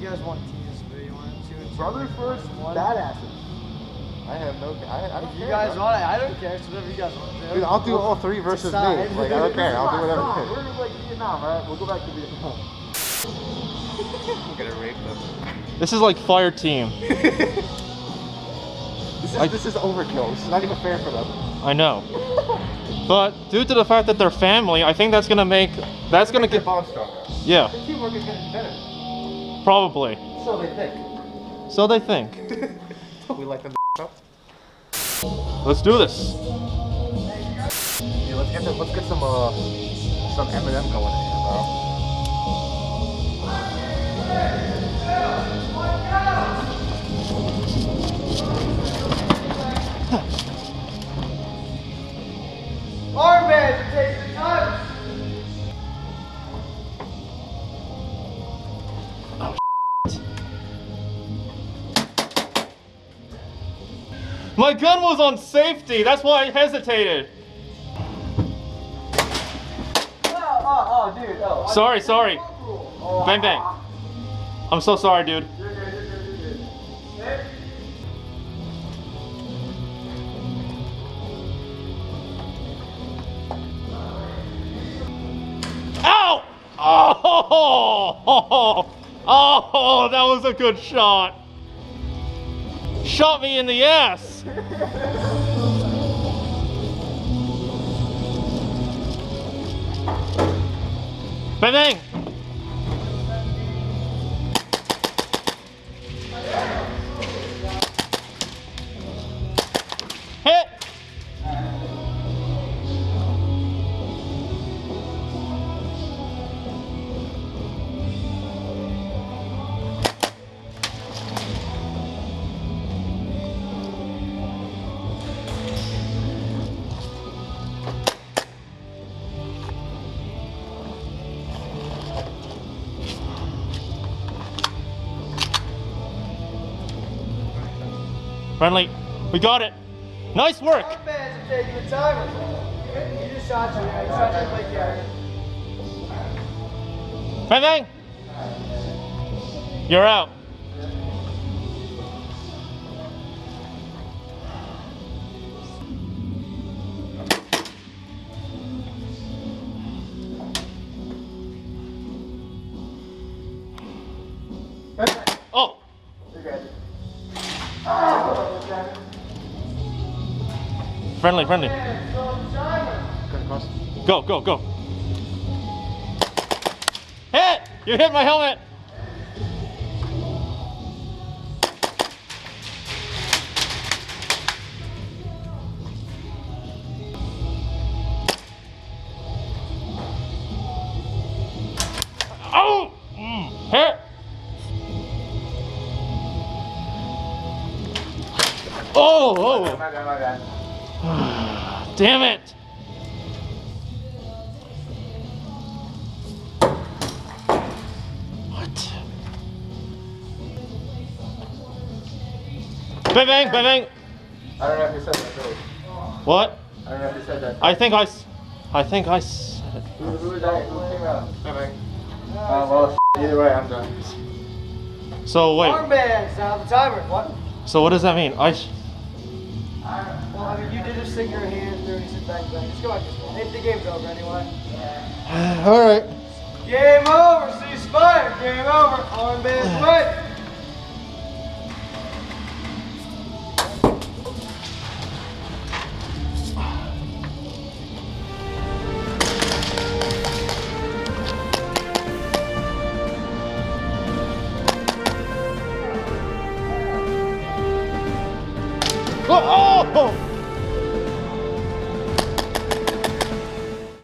you guys want teams, but you want 2 and 2. Brothers first, badasses. I have no. I don't If care. you guys want it, I don't care. It's whatever you guys want to do. Dude, I'll do all 3 versus me. Decide. Like I don't care. I'll do whatever. We're like Vietnam, right? We'll go back to Vietnam. I'm gonna rape them. This is like Fireteam. This is overkill. This is not even fair for them. I know. But due to the fact that they're family, I think that's gonna get. Their bond stronger. Yeah, The teamwork is gonna be better. probably. So they think. So they think. We like them up. Let's do this. Yeah, let's get some M&M going in here, bro. Armbands, it takes the time. My gun was on safety. That's why I hesitated. Oh, dude. Oh. Sorry. Bang bang. I'm so sorry, dude. You're good. Ow! Oh, that was a good shot. Shot me in the ass. Bang bang. Hit. Friendly. We got it. Nice work. Armbands are taking the timer. You just shot you. You shot your plate carrier. Bang bang. You're out. Oh. You're good. Friendly. Armbands, throw the timer. Go. Hit! You hit my helmet. Oh! Hit! Oh! My bad. Damn it! What? Bang bang. I don't know if you said that, really. What? I don't know if you said that. I think I said it. Who was that? Who came out? Well, either way, I'm done. So wait. Armbands, now the timer. What? So what does that mean? Well, I mean, you did just stick your hand through and you said bang bang. Just go back this one. The game's over anyway. All right. Game over. Ceasefire. Game over. Armbands win. Oh!